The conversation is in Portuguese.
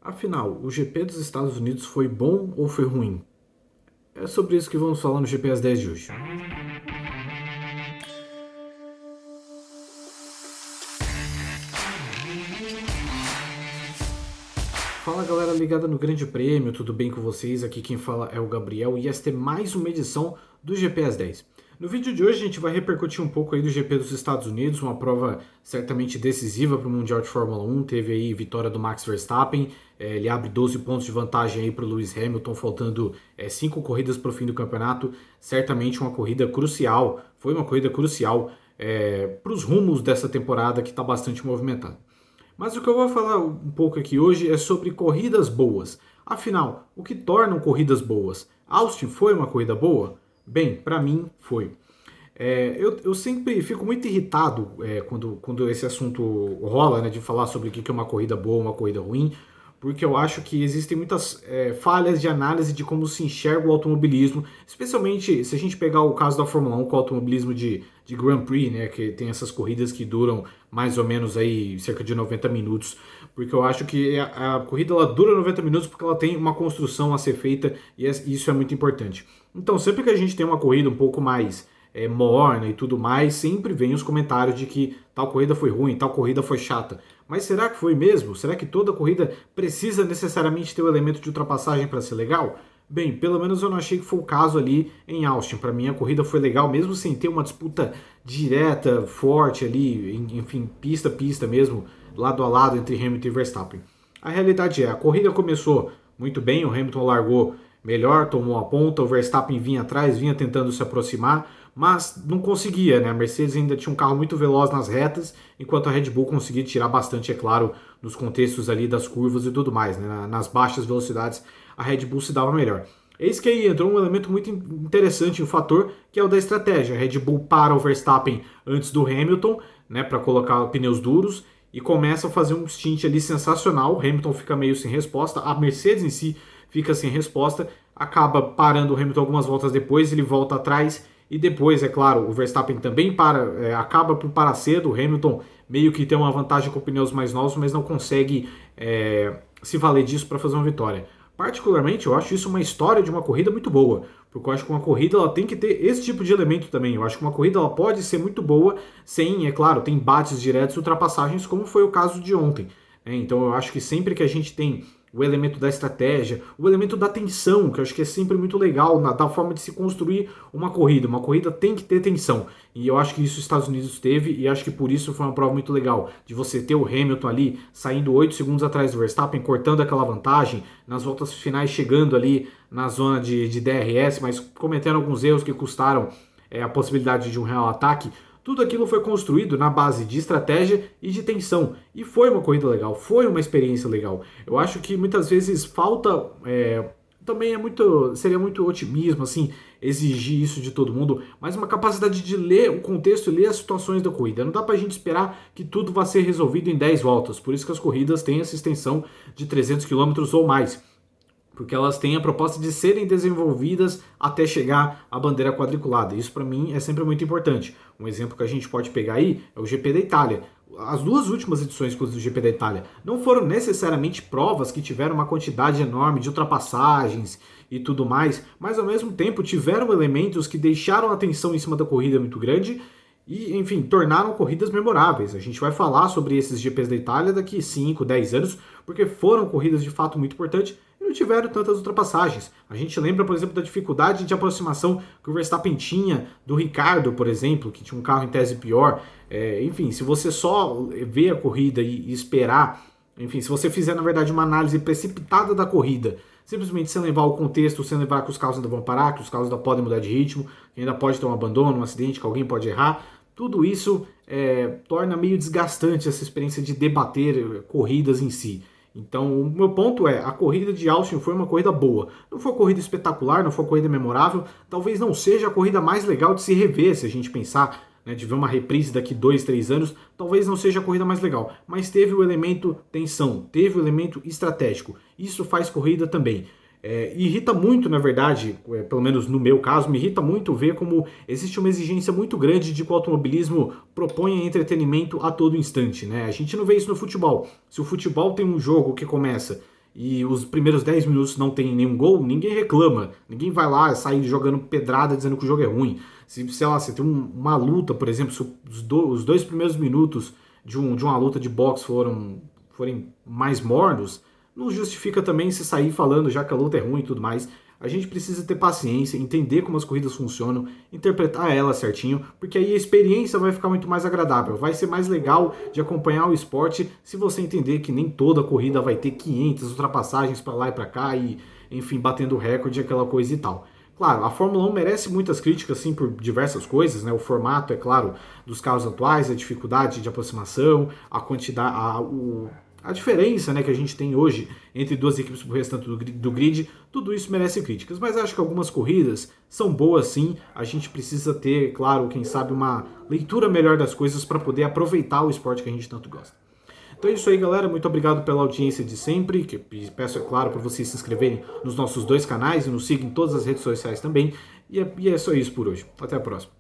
Afinal, o GP dos Estados Unidos foi bom ou foi ruim? É sobre isso que vamos falar no GP às 10 de hoje. Fala galera ligada no Grande Prêmio, tudo bem com vocês? Aqui quem fala é o Gabriel e esta é mais uma edição do GP às 10. No vídeo de hoje a gente vai repercutir um pouco aí do GP dos Estados Unidos, uma prova certamente decisiva para o Mundial de Fórmula 1. Teve aí vitória do Max Verstappen, ele abre 12 pontos de vantagem aí para o Lewis Hamilton, faltando 5 corridas para o fim do campeonato. Certamente uma corrida crucial, foi uma corrida crucial para os rumos dessa temporada que está bastante movimentada. Mas o que eu vou falar um pouco aqui hoje é sobre corridas boas. Afinal, o que tornam corridas boas? Austin foi uma corrida boa? Bem, para mim foi. Eu sempre fico muito irritado quando esse assunto rola, né, de falar sobre o que é uma corrida boa, uma corrida ruim, porque eu acho que existem muitas falhas de análise de como se enxerga o automobilismo, especialmente se a gente pegar o caso da Fórmula 1 com o automobilismo de Grand Prix, né, que tem essas corridas que duram mais ou menos aí cerca de 90 minutos, porque eu acho que a corrida ela dura 90 minutos porque ela tem uma construção a ser feita e isso é muito importante. Então, sempre que a gente tem uma corrida um pouco mais morna e tudo mais, sempre vem os comentários de que tal corrida foi ruim, tal corrida foi chata. Mas será que foi mesmo? Será que toda corrida precisa necessariamente ter o elemento de ultrapassagem para ser legal? Bem, pelo menos eu não achei que foi o caso ali em Austin. Para mim a corrida foi legal, mesmo sem ter uma disputa direta, forte ali, enfim, pista a pista mesmo, lado a lado entre Hamilton e Verstappen. A realidade é, a corrida começou muito bem, o Hamilton largou melhor, tomou a ponta, o Verstappen vinha atrás, vinha tentando se aproximar, mas não conseguia, né? A Mercedes ainda tinha um carro muito veloz nas retas, enquanto a Red Bull conseguia tirar bastante, é claro, nos contextos ali das curvas e tudo mais, né? Nas baixas velocidades, a Red Bull se dava melhor. Eis que aí entrou um elemento muito interessante, um fator, que é o da estratégia. A Red Bull para o Verstappen antes do Hamilton, né, para colocar pneus duros, e começa a fazer um stint ali sensacional. O Hamilton fica meio sem resposta, a Mercedes em si fica sem resposta, acaba parando o Hamilton algumas voltas depois, ele volta atrás e depois, é claro, o Verstappen também acaba por parar cedo, o Hamilton meio que tem uma vantagem com pneus mais novos, mas não consegue se valer disso para fazer uma vitória. Particularmente, eu acho isso uma história de uma corrida muito boa, porque eu acho que uma corrida ela tem que ter esse tipo de elemento também. Eu acho que uma corrida ela pode ser muito boa sem, é claro, tem embates diretos e ultrapassagens, como foi o caso de ontem. Então eu acho que sempre que a gente tem o elemento da estratégia, o elemento da tensão, que eu acho que é sempre muito legal, da forma de se construir uma corrida. Uma corrida tem que ter tensão. E eu acho que isso os Estados Unidos teve, e acho que por isso foi uma prova muito legal. De você ter o Hamilton ali, saindo 8 segundos atrás do Verstappen, cortando aquela vantagem, nas voltas finais chegando ali na zona de DRS, mas cometendo alguns erros que custaram a possibilidade de um real ataque. Tudo aquilo foi construído na base de estratégia e de tensão. E foi uma corrida legal, foi uma experiência legal. Eu acho que muitas vezes falta. Também seria muito otimismo, assim, exigir isso de todo mundo, mas uma capacidade de ler o contexto e ler as situações da corrida. Não dá pra gente esperar que tudo vá ser resolvido em 10 voltas. Por isso que as corridas têm essa extensão de 300 quilômetros ou mais, porque elas têm a proposta de serem desenvolvidas até chegar à bandeira quadriculada. Isso para mim é sempre muito importante. Um exemplo que a gente pode pegar aí é o GP da Itália. As duas últimas edições do GP da Itália não foram necessariamente provas que tiveram uma quantidade enorme de ultrapassagens e tudo mais, mas ao mesmo tempo tiveram elementos que deixaram a atenção em cima da corrida muito grande e, enfim, tornaram corridas memoráveis. A gente vai falar sobre esses GPs da Itália daqui 5, 10 anos, porque foram corridas de fato muito importantes e não tiveram tantas ultrapassagens. A gente lembra, por exemplo, da dificuldade de aproximação que o Verstappen tinha do Ricardo, por exemplo, que tinha um carro em tese pior. Enfim, se você só ver a corrida e esperar, enfim, se você fizer, na verdade, uma análise precipitada da corrida, simplesmente sem levar o contexto, sem levar que os carros ainda vão parar, que os carros ainda podem mudar de ritmo, que ainda pode ter um abandono, um acidente, que alguém pode errar, tudo isso torna meio desgastante essa experiência de debater corridas em si. Então, o meu ponto é, a corrida de Austin foi uma corrida boa. Não foi uma corrida espetacular, não foi uma corrida memorável, talvez não seja a corrida mais legal de se rever, se a gente pensar, né, de ver uma reprise daqui 2, 3 anos, talvez não seja a corrida mais legal. Mas teve o elemento tensão, teve o elemento estratégico. Isso faz corrida também. Irrita muito, na verdade, pelo menos no meu caso, me irrita muito ver como existe uma exigência muito grande de que o automobilismo propõe entretenimento a todo instante, né? A gente não vê isso no futebol. Se o futebol tem um jogo que começa e os primeiros 10 minutos não tem nenhum gol, ninguém reclama. Ninguém vai lá e sai jogando pedrada dizendo que o jogo é ruim. Se, sei lá, você tem uma luta, por exemplo, se os dois primeiros minutos de uma luta de boxe forem mais mornos, não justifica também se sair falando já que a luta é ruim e tudo mais. A gente precisa ter paciência, entender como as corridas funcionam, interpretar elas certinho, porque aí a experiência vai ficar muito mais agradável, vai ser mais legal de acompanhar o esporte se você entender que nem toda corrida vai ter 500 ultrapassagens para lá e para cá e, enfim, batendo recorde, aquela coisa e tal. Claro, a Fórmula 1 merece muitas críticas, sim, por diversas coisas, né? O formato, é claro, dos carros atuais, a dificuldade de aproximação, a quantidade, a diferença, né, que a gente tem hoje entre duas equipes pro restante do grid, tudo isso merece críticas. Mas acho que algumas corridas são boas sim. A gente precisa ter, claro, quem sabe, uma leitura melhor das coisas para poder aproveitar o esporte que a gente tanto gosta. Então é isso aí, galera. Muito obrigado pela audiência de sempre. Que peço, é claro, para vocês se inscreverem nos nossos dois canais e nos sigam em todas as redes sociais também. E é só isso por hoje. Até a próxima.